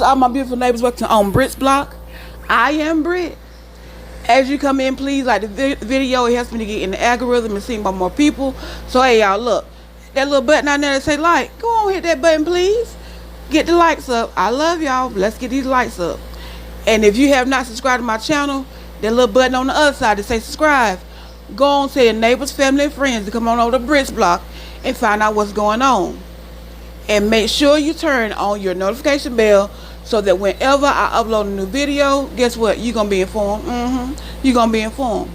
all my beautiful neighbors working on Brit's block. I am Brit. As you come in, please like the video. It helps me to get in the algorithm and seen by more people. So hey y'all, look, that little button out there that say like, go on, hit that button please. Get the likes up. I love y'all. Let's get these likes up. And if you have not subscribed to my channel, that little button on the other side that say subscribe, go on to your neighbors, family, and friends to come on over to Brit's block and find out what's going on. And make sure you turn on your notification bell so that whenever I upload a new video, guess what? You're going to be informed. You're going to be informed.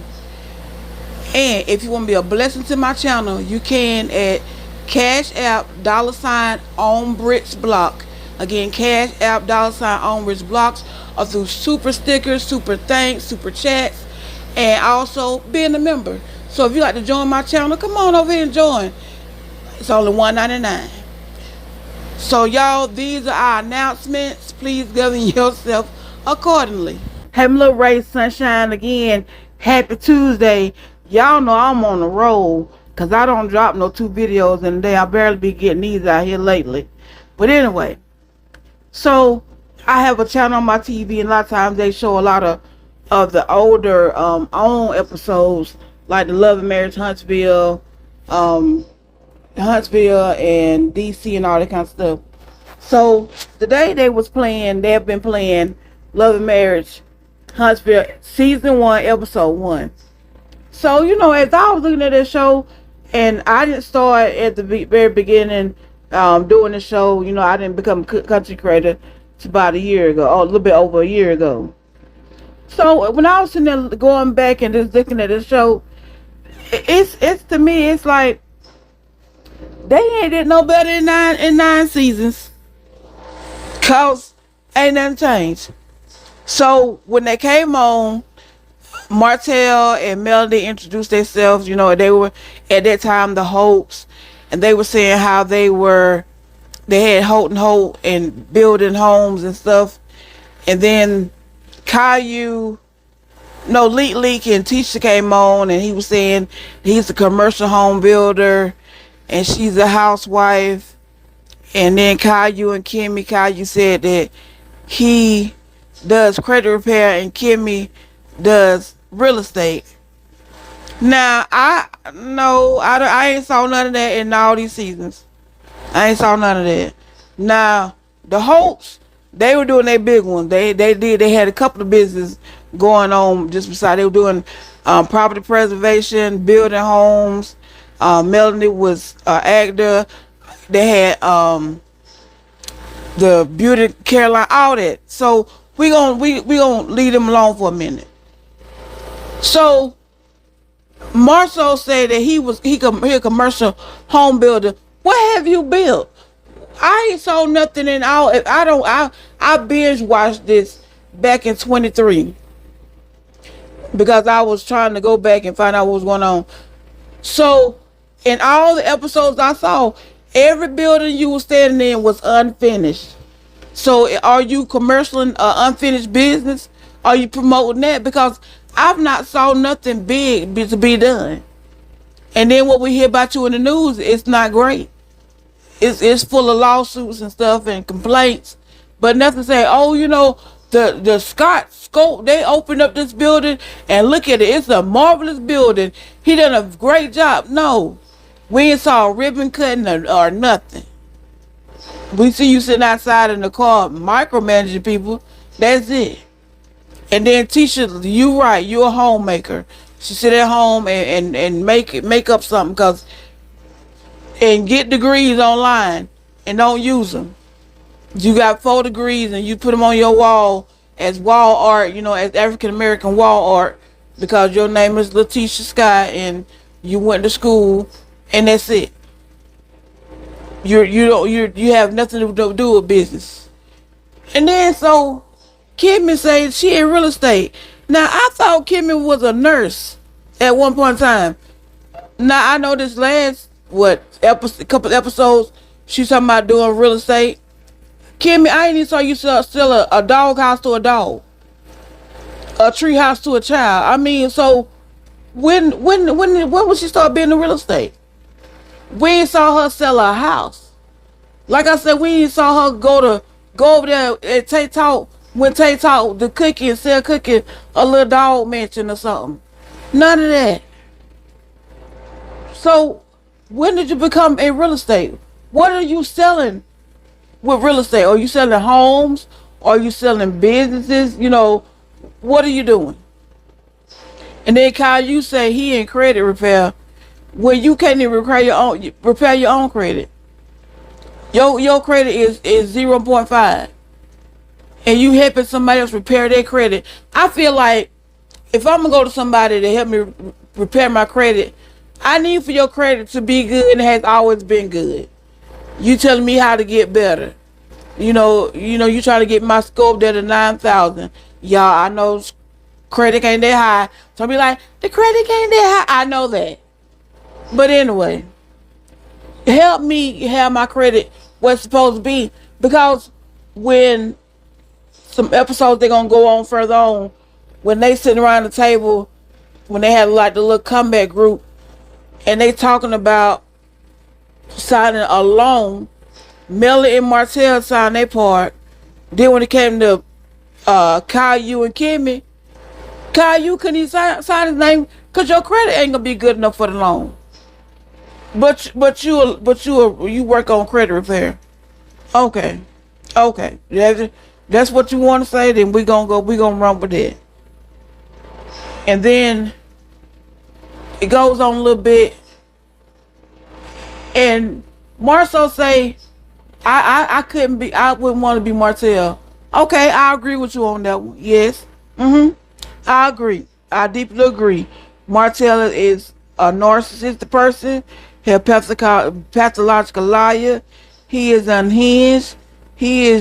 And if you want to be a blessing to my channel, you can at Cash App $ on Brit's block. Again, Cash App $ on Brit's blocks, or through super stickers, super thanks, super chats, and also being a member. So if you like to join my channel, come on over here and join. It's only $1.99. So y'all, these are our announcements. Please govern yourself accordingly. Hey, my little Ray Sunshine again. Happy Tuesday. Y'all know I'm on the roll because I don't drop no 2 videos in a day. I barely be getting these out here lately. But anyway, so I have a channel on my TV, and a lot of times they show a lot of the older on episodes, like the Love and Marriage Huntsville, and DC and all that kind of stuff. So today they have been playing Love and Marriage Huntsville season 1 episode 1. So you know, as I was looking at that show, and I didn't start at the very beginning doing the show. You know, I didn't become a country creator to about a year ago, or a little bit over a year ago. So when I was sitting there going back and just looking at the show, it's to me, it's like they ain't did no better in nine seasons, cause ain't nothing changed. So when they came on, Martell and Melody introduced themselves. You know, they were at that time the Holts, and they were saying how they had Holt and Holt and building homes and stuff. And then Caillou, no, Leak and Tisha came on, and he was saying he's a commercial home builder and she's a housewife. And then Caillou and Kimmy, Caillou said that he does credit repair and Kimmy does real estate. Now I ain't saw none of that in all these seasons. I ain't saw none of that. Now the Holts, they were doing their big one. They had a couple of businesses going on just beside. They were doing property preservation, building homes. Melanie was an actor. They had the beauty Caroline, all that. So we gonna leave them alone for a minute. So Marceau said that he a commercial home builder. What have you built? I ain't saw nothing in all. I binge watched this back in 23 because I was trying to go back and find out what was going on. So in all the episodes I saw, every building you were standing in was unfinished. So are you commercialing unfinished business? Are you promoting that? Because I've not saw nothing big to be done. And then what we hear about you in the news, it's not great. It's full of lawsuits and stuff and complaints, but nothing say, oh, you know, the Scott Scope, they opened up this building and look at it. It's a marvelous building. He done a great job. No, we ain't saw a ribbon cutting or nothing. We see you sitting outside in the car micromanaging people. That's it. And then Tisha, you right, you a homemaker. She sit at home and make up something and get degrees online and don't use them. You got 4 degrees and you put them on your wall as wall art, you know, as African American wall art, because your name is Letitia Scott and you went to school, and that's it. You have nothing to do with business. And then so Kimmy said she in real estate. Now I thought Kimmy was a nurse at one point in time. Now I know this last couple episodes she's talking about doing real estate. Kimmy, I ain't even saw you sell a dog house to a dog, a tree house to a child. I mean, so when would she start being in real estate? We ain't saw her sell a house. Like I said, we ain't saw her go to Go over there and Tay talk when Tay talk the cookie and sell cookie a little dog mansion or something. None of that. So when did you become in real estate? What are you selling with real estate? Are you selling homes? Are you selling businesses? You know, what are you doing? And then Kyle, you say he in credit repair when you can't even repair your own credit. Your credit is 0.5, and you helping somebody else repair their credit. I feel like if I'm gonna go to somebody to help me repair my credit, I need for your credit to be good and it has always been good. You telling me how to get better. You trying to get my scope there to 9,000. Y'all, I know credit ain't that high. So I be like, the credit ain't that high. I know that. But anyway, help me have my credit what's supposed to be. Because when some episodes they're gonna go on further on, when they sitting around the table, when they had like the little comeback group, and they talking about signing a loan, Melly and Martell signed their part. Then when it came to Caillou and Kimmy, Caillou couldn't even sign his name because your credit ain't gonna be good enough for the loan. But you work on credit repair. Okay. That's what you want to say, then we gonna run with it. And then it goes on a little bit, and Marceau say, I wouldn't want to be Martell. Okay, I agree with you on that one. Yes. I agree. I deeply agree. Martell is a narcissistic person. He's a pathological liar. He is unhinged. He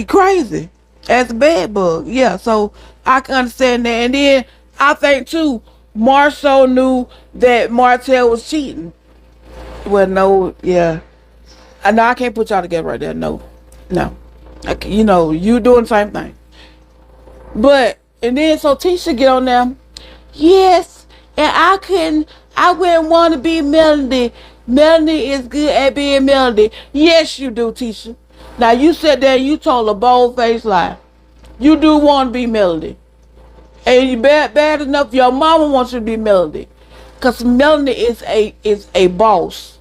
crazy. As a bed bug. Yeah, so I can understand that. And then I think too, Marceau knew that Martell was cheating. Well, no, yeah. I know I can't put y'all together right there. No. You doing the same thing. But, and then so Tisha get on there. Yes, and I wouldn't want to be Melody. Melody is good at being Melody. Yes, you do, Tisha. Now, you sat there and you told a bold-faced lie. You do want to be Melody. And you bad enough, your mama wants you to be Melody. Because Melody is a boss.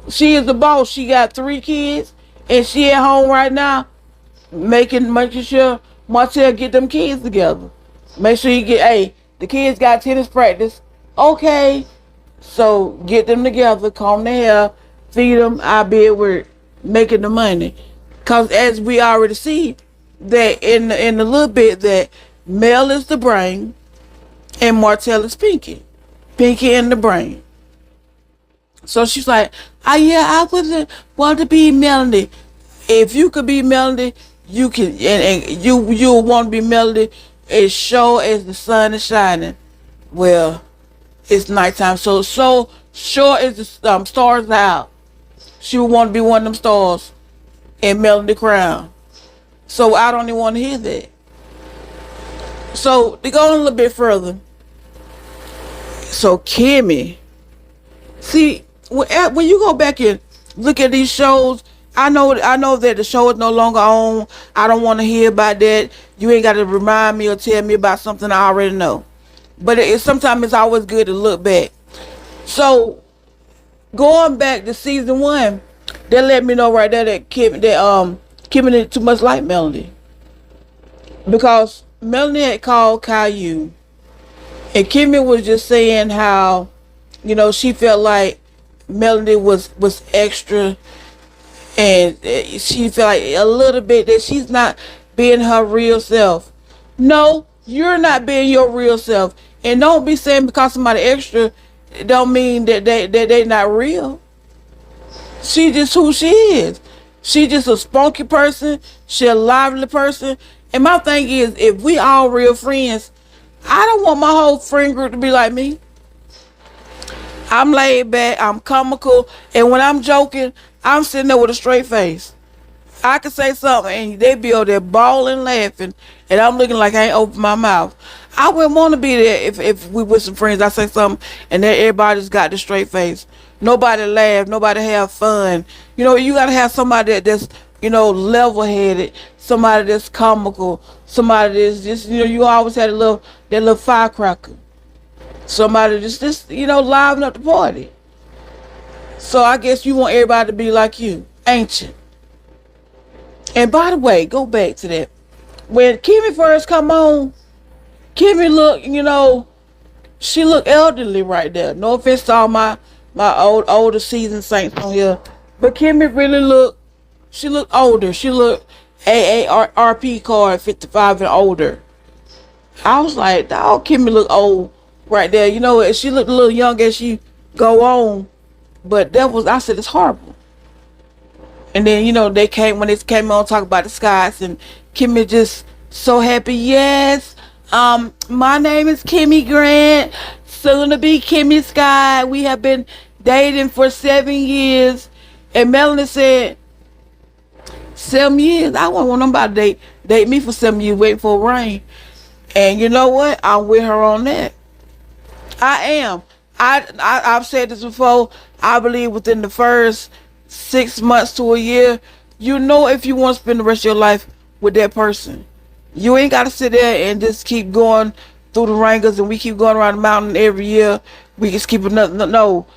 She is the boss. She got 3 kids, and she at home right now, making sure Martell get them kids together. Make sure the kids got tennis practice. Okay, so get them together, comb their hair, feed them. I'll be at work making the money. Cause as we already see that in a little bit that Mel is the brain and Martell is Pinky in the brain. So she's like, yeah, I wouldn't want to be Melody. If you could be Melody, you can, and you'll want to be Melody as sure as the sun is shining. Well, it's nighttime, so sure as the stars out, she would want to be one of them stars in Melody Crown. So I don't even want to hear that. So to go on a little bit further. So Kimmy, see, when you go back and look at these shows, I know that the show is no longer on. I don't want to hear about that. You ain't got to remind me or tell me about something I already know. But sometimes it's always good to look back. So going back to season 1, they let me know right there that Kim did too much like Melody, because Melody had called Caillou, and Kimmy was just saying how, she felt like Melody was extra. And she felt like a little bit that she's not being her real self. No, you're not being your real self. And don't be saying because somebody extra, don't mean that they not real. She just who she is. She just a spunky person. She a lively person. And my thing is, if we all real friends, I don't want my whole friend group to be like me. I'm laid back, I'm comical, and when I'm joking, I'm sitting there with a straight face. I could say something and they be over there bawling, laughing, and I'm looking like I ain't opened my mouth. I wouldn't want to be there if we with some friends. I say something and then everybody just got the straight face. Nobody laugh, nobody have fun. You gotta have somebody that's level-headed, somebody that's comical, somebody that's just, you always had that little firecracker. Somebody just liven up the party. So I guess you want everybody to be like you, ain't you? And by the way, go back to that. When Kimmy first come on, Kimmy look, she looked elderly right there. No offense to all my older seasoned saints on here, but Kimmy really she looked older. She looked AARP card 55 and older. I was like, dog, Kimmy look old right there. She looked a little young as she go on, but I said, it's horrible. And then, when they came on talk about the skies, and Kimmy just so happy. Yes, my name is Kimmy Grant, soon to be Kimmy Sky. We have been dating for 7 years. And Melanie said, 7 years? I wouldn't want nobody to date me for 7 years waiting for rain. And you know what? I'm with her on that. I am. I've said this before. I believe within the first 6 months to a year, if you want to spend the rest of your life with that person. You ain't got to sit there and just keep going through the wrangles, and we keep going around the mountain every year. We just keep another. No,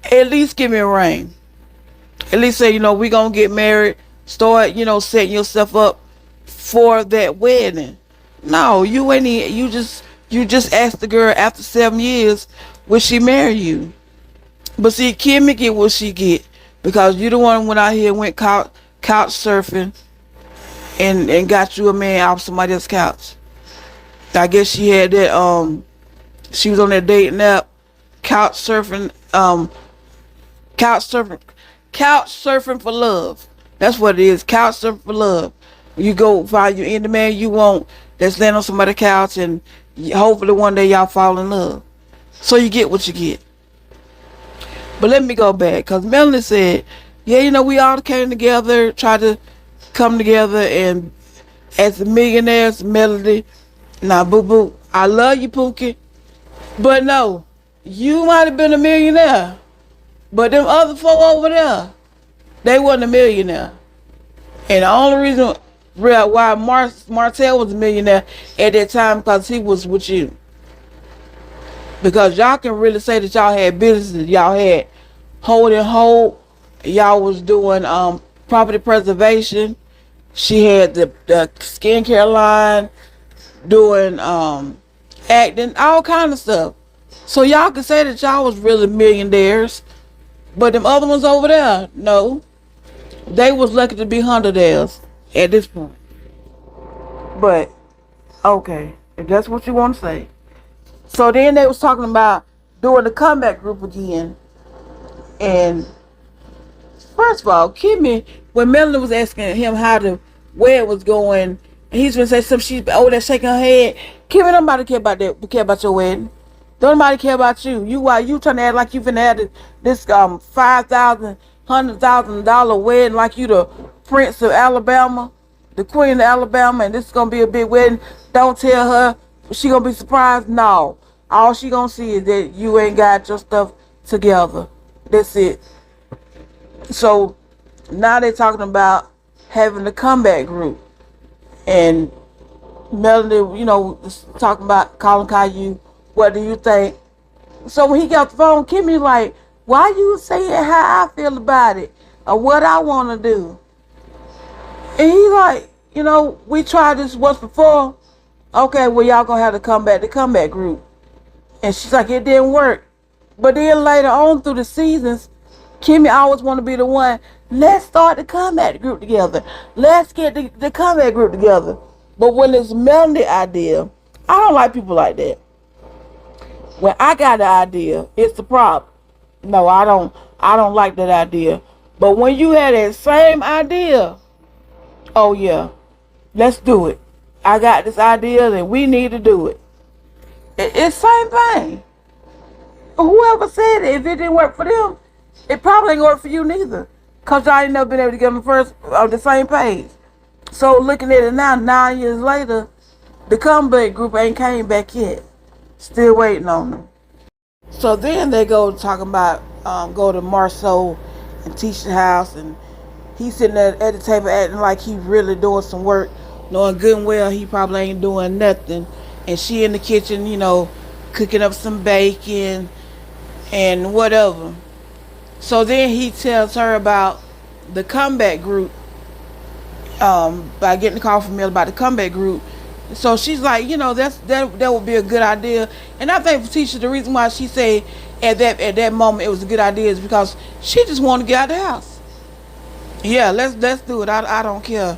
at least give me a ring. At least say, we gonna get married. Start, setting yourself up for that wedding. No, you ain't. You just asked the girl after 7 years, will she marry you? But see, Kimmy get what she get because you the one went out here and went couch surfing and got you a man off somebody else's couch. I guess she had that. She was on that dating app, couch surfing. Couch surfing for love. That's what it is. Couch surfing for love. You go find you in the man you want that's laying on somebody's couch, and hopefully one day y'all fall in love. So you get what you get. But let me go back, because Melanie said, yeah, we all came together, tried to come together, and as the millionaires, Melody, now boo boo, I love you, Pookie, but no, you might have been a millionaire, but them other folk over there, they wasn't a millionaire. And the only reason why Martell was a millionaire at that time, because he was with you. Because y'all can really say that y'all had businesses, y'all had hold and hold, y'all was doing property preservation. She had the skincare line, doing acting, all kind of stuff. So y'all can say that y'all was really millionaires, but them other ones over there, no, they was lucky to be hundredaires at this point. But okay, if that's what you want to say. So then they was talking about doing the comeback group again. And first of all, Kimmy, when Melanie was asking him how the wedding was going, and he's gonna say something, she's over there shaking her head. Kimmy, nobody care about that. Care about your wedding. Don't nobody care about you. Why you trying to act like you finna have this $5,000, $100,000 wedding like you the Prince of Alabama, the Queen of Alabama, and this is gonna be a big wedding. Don't tell her. She gonna be surprised? No. All she gonna see is that you ain't got your stuff together. That's it. So now they're talking about having the comeback group. And Melanie, talking about calling Caillou, what do you think? So when he got the phone, Kimmy like, why you saying how I feel about it or what I want to do? And he like, we tried this once before. Okay, well, y'all gonna have to come back, the comeback group. And she's like, it didn't work. But then later on through the seasons, Kimmy always want to be the one, let's start the comeback group together. Let's get the comeback group together. But when it's Melanie idea, I don't like people like that. When I got the idea, it's the problem. No, I don't like that idea. But when you had that same idea, oh yeah, let's do it. I got this idea and we need to do it. It's same thing. Whoever said it, if it didn't work for them, it probably ain't work for you neither. Because y'all ain't never been able to get them first on the same page. So looking at it now, 9 years later, the comeback group ain't came back yet. Still waiting on them. So then they go talking about go to Marceau and teach the house, and He's sitting at the table acting like he really doing some work, knowing good and well he probably ain't doing nothing. And she in the kitchen, cooking up some bacon and whatever. So then he tells her about the comeback group, by getting the call from Mel about the comeback group. So she's like, that would be a good idea. And I think for Tisha, the reason why she said at that moment it was a good idea is because she just wanted to get out of the house. Yeah, let's do it. I don't care.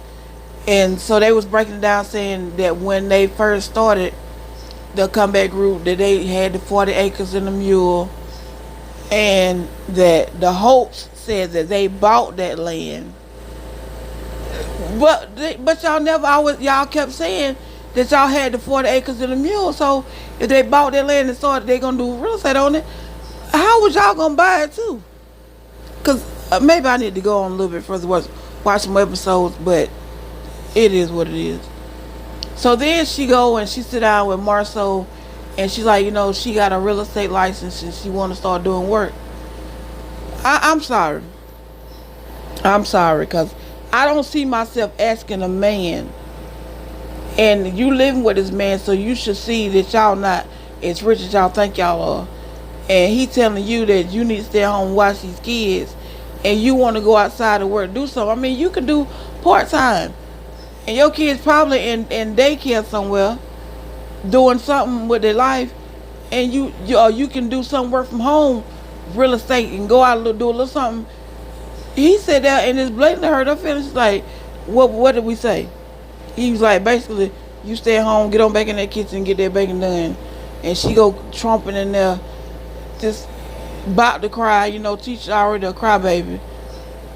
And so they was breaking it down, saying that when they first started the comeback group, that they had the 40 acres and the mule, and that the Hopes said that they bought that land. But y'all never always, y'all kept saying that y'all had the 40 acres and the mule. So if they bought that land and started, they gonna do real estate on it. How was y'all gonna buy it too? Cause maybe I need to go on a little bit further, watch some episodes, but it is what it is. So then she go and she sit down with Marceau, and she's like, she got a real estate license and she want to start doing work. I'm sorry. I'm sorry, because I don't see myself asking a man, and you living with this man, so you should see that y'all not as rich as y'all think y'all are. And he telling you that you need to stay home and watch these kids, and you want to go outside and work, do something. I mean, you can do part-time, and your kids probably in daycare somewhere doing something with their life, and you can do some work from home, real estate, and go out and do a little something. He said that, and it's blatantly hurt her feelings. Like, what did we say? He was like, basically, you stay at home, get on back in that kitchen, and get that bacon done. And she go tromping in there, just about to cry. Teacher already a crybaby.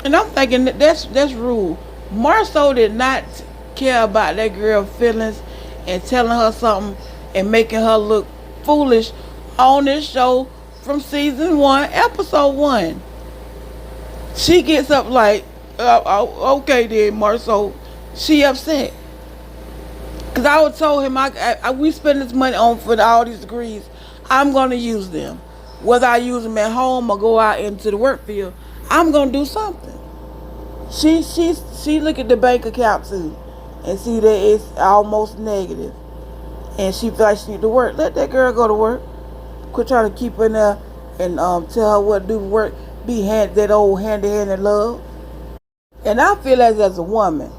And I'm thinking that's rude. Marceau did not care about that girl's feelings and telling her something and making her look foolish on this show from season 1, episode 1. She gets up like, okay then, Marceau. She upset. Because I would told him, we spend this money on for all these degrees. I'm going to use them. Whether I use them at home or go out into the work field, I'm going to do something. She look at the bank account too and see that it's almost negative. And she feel like she need to work. Let that girl go to work. Quit trying to keep her in there and tell her what to do to work. Be that old hand-to-hand love. And I feel as a woman,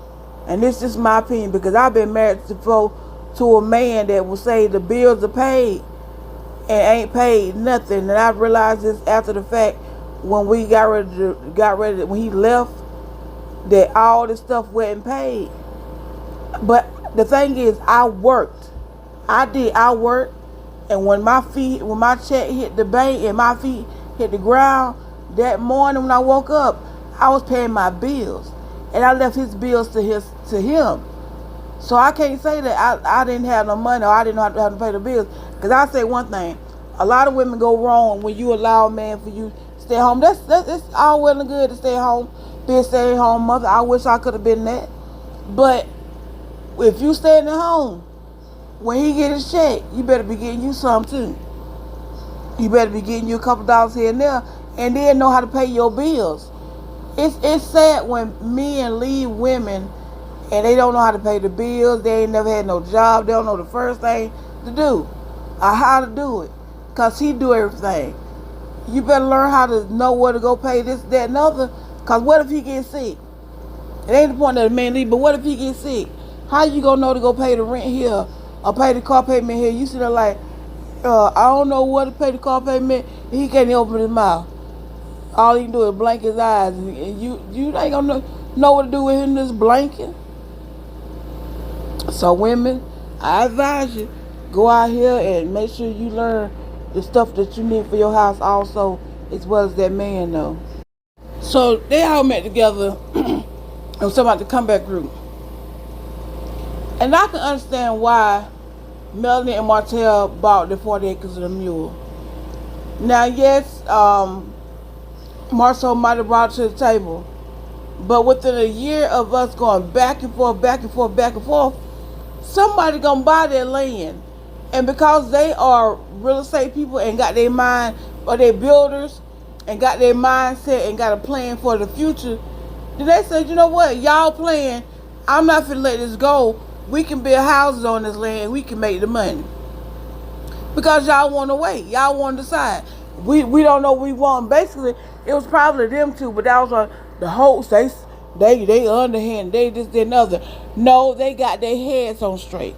and this is my opinion, because I've been married to a man that will say the bills are paid and ain't paid nothing. And I realized this after the fact, when we got ready when he left, that all this stuff wasn't paid. But the thing is, I worked. I worked, and when my check hit the bank and my feet hit the ground, that morning when I woke up, I was paying my bills, and I left his bills to him. So I can't say that I didn't have no money or I didn't have to pay the bills. Because I say one thing: a lot of women go wrong when you allow a man for you to stay home. That's all well and good to stay home, be a stay-at-home mother. I wish I could have been that. But if you staying at home, when he get his check, you better be getting you some too. You better be getting you a couple dollars here and there, and then know how to pay your bills. It's sad when men leave women and they don't know how to pay the bills. They ain't never had no job. They don't know the first thing to do or how to do it, because he do everything. You better learn how to know where to go pay this, that, and other, because what if he gets sick? It ain't the point that the man leave, but what if he gets sick? How you gonna know to go pay the rent here or pay the car payment here? You sit there like, I don't know what to pay the car payment. He can't even open his mouth. All he can do is blink his eyes, and you ain't gonna know what to do with him just blinking. So women, I advise you, go out here and make sure you learn the stuff that you need for your house also, as well as that man though. So they all met together and was talking about the comeback group. And I can understand why Melanie and Martell bought the 40 acres of the mule. Now, yes, Marceau might have brought it to the table, but within a year of us going back and forth, back and forth, back and forth, somebody gonna buy their land. And because they are real estate people and got their mind, or they builders and got their mindset and got a plan for the future, Then they said, you know what, y'all playing. I'm not finna let this go. We can build houses on this land. We can make the money. Because y'all want to wait. Y'all want to decide. We don't know what we want. Basically, it was probably them two, but that was the hosts. They underhand. They this, that, and other. No, they got their heads on straight.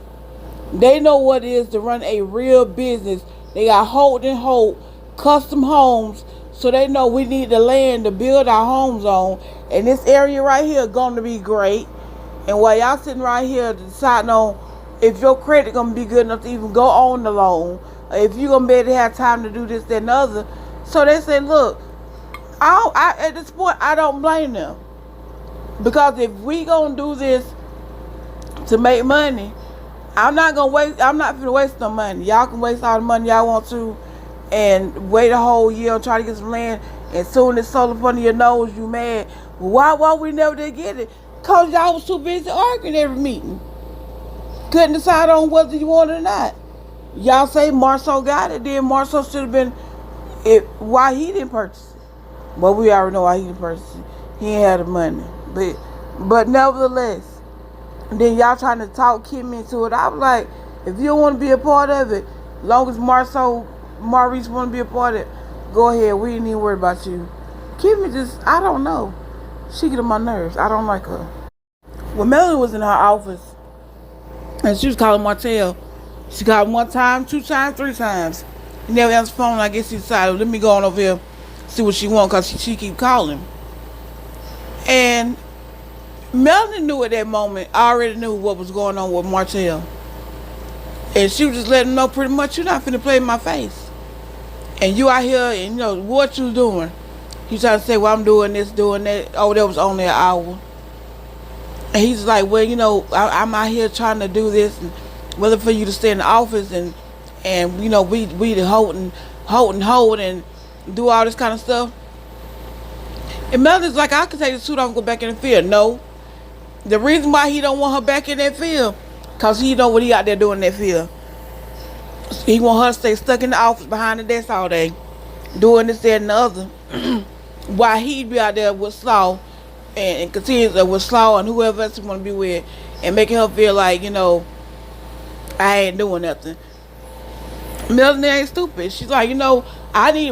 They know what it is to run a real business. They got Hold and Hope, custom homes, so they know we need the land to build our homes on. And this area right here going to be great. And while y'all sitting right here deciding on if your credit going to be good enough to even go on the loan, or if you're going to be able to have time to do this, that, and the other. So they said, look, at this point, I don't blame them. Because if we going to do this to make money, I'm not going to waste no money. Y'all can waste all the money y'all want to and wait a whole year and try to get some land. And soon it's sold up under your nose, you mad. Why we never did get it? Because y'all was too busy arguing every meeting. Couldn't decide on whether you wanted it or not. Y'all say Marceau got it, then Marceau should have been it. Why he didn't purchase it? Well, we already know why he didn't purchase it. He ain't had the money. But nevertheless, then y'all trying to talk Kim into it. I was like, if you don't want to be a part of it, long as Maurice want to be a part of it, go ahead. We ain't even worried about you. Kimmy just, I don't know. She get on my nerves. I don't like her. When Melanie was in her office, and she was calling Martell, she called him 1 time, 2 times, 3 times. He never answered the phone. I guess he decided, let me go on over here, see what she want, because she keep calling. And Melanie knew at that moment, I already knew what was going on with Martell. And she was just letting him know pretty much, you're not finna play in my face. And you out here, and you know, what you doing? He trying to say, well, I'm doing this, doing that. Oh, that was only an hour. And he's like, well, you know, I'm out here trying to do this, and whether for you to stay in the office and you know, we the hold and do all this kind of stuff. And Melanie's like, I can take the suit off and go back in the field. No. The reason why he don't want her back in that field, because he know what he out there doing in that field. He want her to stay stuck in the office behind the desk all day, doing this, that, and the other. While he be out there with Slaw and continues with Slaw and whoever else he want to be with, and making her feel like, you know, I ain't doing nothing. Melanie ain't stupid. She's like, you know,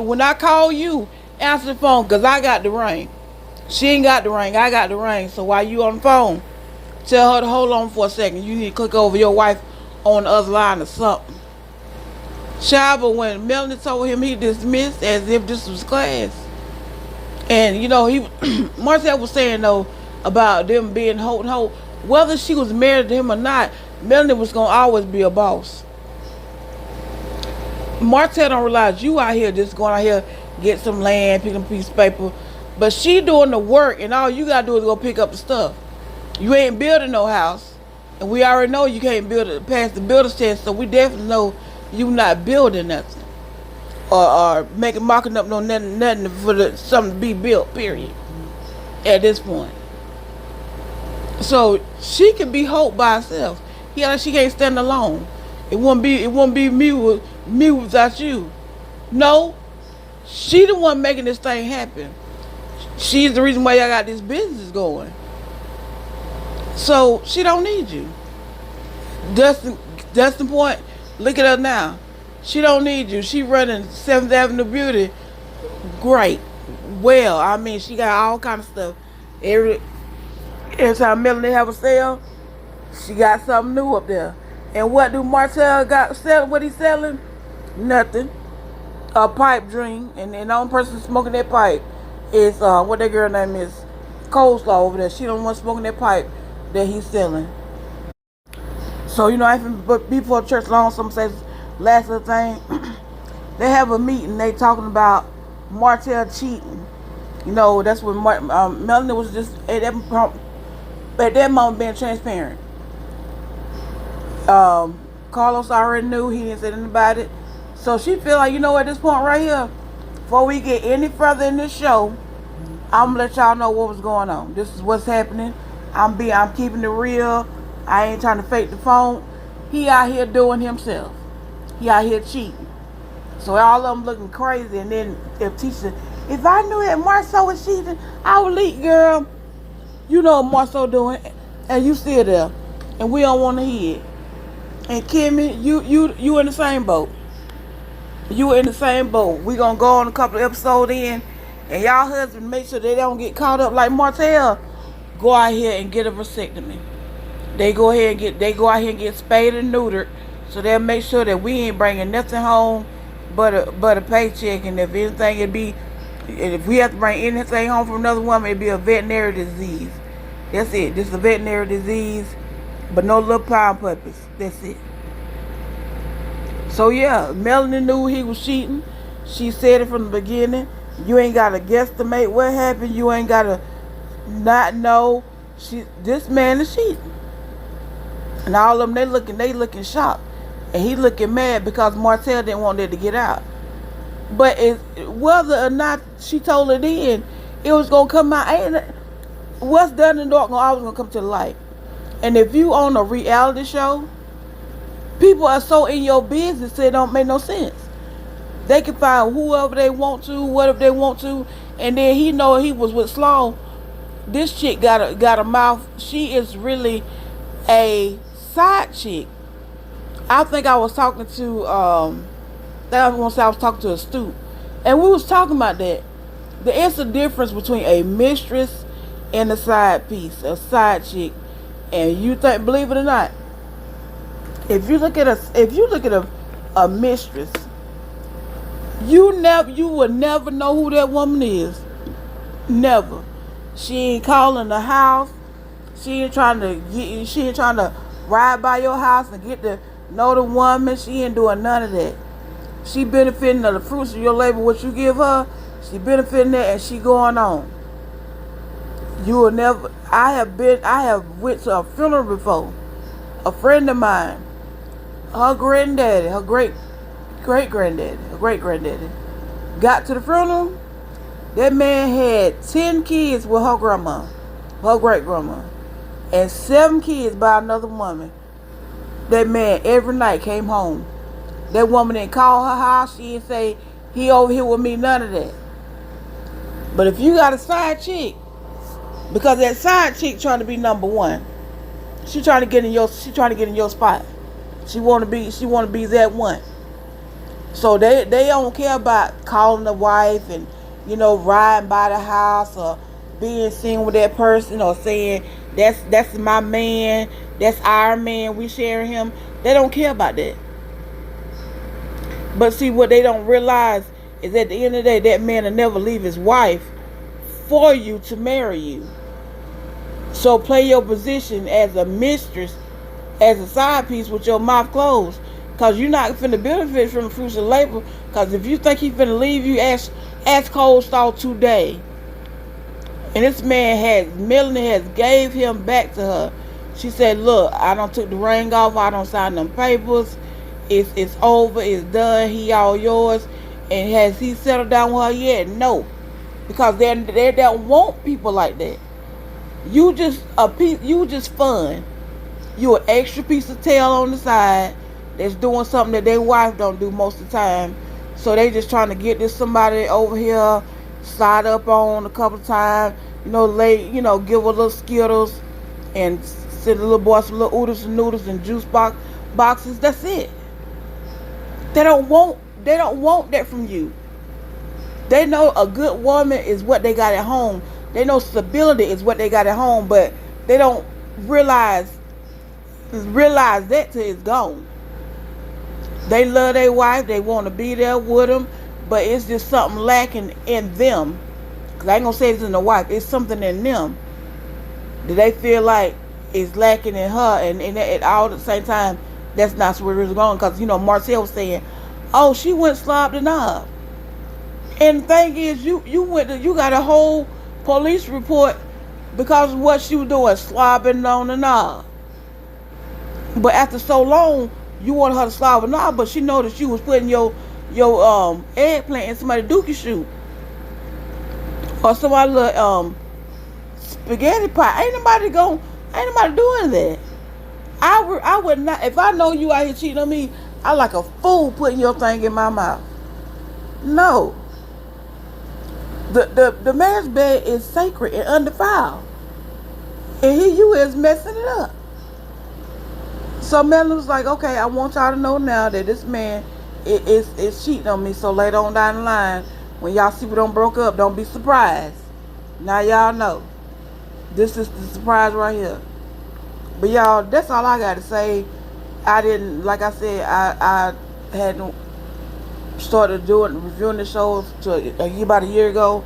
when I call you, answer the phone, because I got the ring. She ain't got the ring. I got the ring. So while you on the phone, tell her to hold on for a second. You need to click over your wife on the other line or something. But when Melanie told him, he dismissed as if this was class. And, you know, Marcel was saying, though, about them being hold and hold. Whether she was married to him or not, Melanie was going to always be a boss. Martell don't realize you out here just going out here, get some land, pick up a piece of paper. But she doing the work, and all you got to do is go pick up the stuff. You ain't building no house. And we already know you can't pass the builder's test, so we definitely know you not building nothing. Or marking up no nothing for something to be built, period. At this point. So she can be hope by herself. She can't stand alone. It won't be me without you. No. She the one making this thing happen. She's the reason why y'all got this business going. So she don't need you. That's the point. Look at her now. She don't need you. She running 7th Avenue Beauty. Great. Well, I mean, she got all kind of stuff. Every time Melanie have a sale, she got something new up there. And what do Martell got selling? What he selling? Nothing. A pipe dream. And the only person smoking that pipe is what that girl name is, Coleslaw over there. She don't want smoking that pipe that he's selling. So, you know, but before church long, some says last little thing, they have a meeting. They talking about Martell cheating. You know, that's when Melanie was just at that moment being transparent. Carlos already knew. He didn't say anything about it. So she feel like, you know, at this point right here, before we get any further in this show, I'm gonna let y'all know what was going on. This is what's happening. I'm keeping it real. I ain't trying to fake the phone. He out here doing himself. He out here cheating. So all of them looking crazy. And then if I knew that Marceau was cheating, I would leak, girl. You know what Marcel doing, and you still there, and we don't want to hear it. And Kimmy, you in the same boat. You in the same boat. We gonna go on a couple of episodes in, and y'all husband make sure they don't get caught up like Martell. Go out here and get a vasectomy. They go out here and get spayed and neutered, so they'll make sure that we ain't bringing nothing home but a paycheck. And if anything, if we have to bring anything home from another woman, it'd be a veterinary disease. That's it. This is a veterinary disease, but no little pound puppies. That's it. So yeah, Melanie knew he was cheating. She said it from the beginning. You ain't gotta guesstimate what happened. You ain't gotta not know. This man is cheating. And all of them, they looking shocked. And he looking mad because Martell didn't want that to get out. But whether or not she told it then, it was gonna come out. What's done in the dark always gonna come to the light. And if you on a reality show, people are so in your business it don't make no sense. They can find whoever they want to, whatever they want to, and then he know he was with Slaw. This chick got a mouth. She is really a side chick. I think I was talking to I was talking to a Stoop, and we was talking about that. It's a difference between a mistress and a side piece, a side chick. And you think, believe it or not, if you look at a mistress, you would never know who that woman is. Never. She ain't calling the house. She ain't trying to ride by your house and get to know the woman. She ain't doing none of that. She benefiting of the fruits of your labor, what you give her. She benefiting that, and she going on. You will never. I have went to a funeral before. A friend of mine, her granddaddy, her great granddaddy, got to the funeral. That man had 10 kids with her grandma, her great grandma, and 7 kids by another woman. That man every night came home. That woman didn't call her house. She didn't say, he over here with me, none of that. But if you got a side chick, because that side chick trying to be number one, she trying to get in your spot. She want to be that one. So they don't care about calling the wife and riding by the house or being seen with that person or saying that's my man, that's our man, we sharing him. They don't care about that. But see, what they don't realize is at the end of the day, that man will never leave his wife for you to marry you. So play your position as a mistress, as a side piece with your mouth closed. Because you're not finna benefit from the fruits of labor. Because if you think he's finna leave you, ask Cold Stall today. And this man Melanie has gave him back to her. She said, look, I done took the ring off. I done signed them papers. It's over. It's done. He all yours. And has he settled down with her yet? No. Because they don't want people like that. You just fun. You an extra piece of tail on the side that's doing something that their wife don't do most of the time. So they just trying to get this somebody over here, slide up on a couple of times, give her little Skittles and send the little boy some little oodles and noodles and juice boxes. That's it. They don't want that from you. They know a good woman is what they got at home. They know stability is what they got at home, but they don't realize that till it's gone. They love their wife. They want to be there with them, but it's just something lacking in them. Because I ain't going to say it's in the wife. It's something in them that they feel like is lacking in her. And all at the same time, that's not where it's going. Because, Marcel was saying, oh, she went slob the knob. And the thing is, you got a whole police report because of what she was doing, slobbing on the knob. But after so long, you want her to slob the knob, but she know that she was putting your eggplant in somebody's dookie shoe. Or somebody's little spaghetti pot. Ain't nobody doing that. I would not, if I know you out here cheating on me, I like a fool putting your thing in my mouth. No. The marriage bed is sacred and undefiled. And here you is messing it up. So Melanie was like, okay, I want y'all to know now that this man is cheating on me. So later on down the line, when y'all see we done broke up, don't be surprised. Now y'all know. This is the surprise right here. But y'all, that's all I got to say. I didn't, like I said, I hadn't started reviewing the shows about a year ago.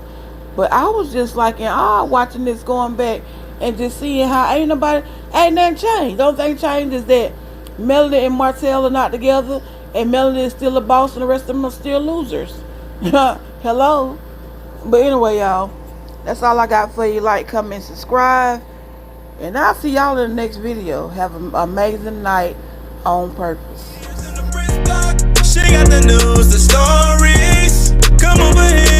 But I was just like in awe watching this going back and just seeing how ain't nothing changed. The only thing changed is that Melanie and Martell are not together and Melanie is still a boss and the rest of them are still losers. Hello? But anyway, y'all, that's all I got for you. Like, comment, subscribe. And I'll see y'all in the next video. Have an amazing night on purpose. She got the news, the stories. Come over here.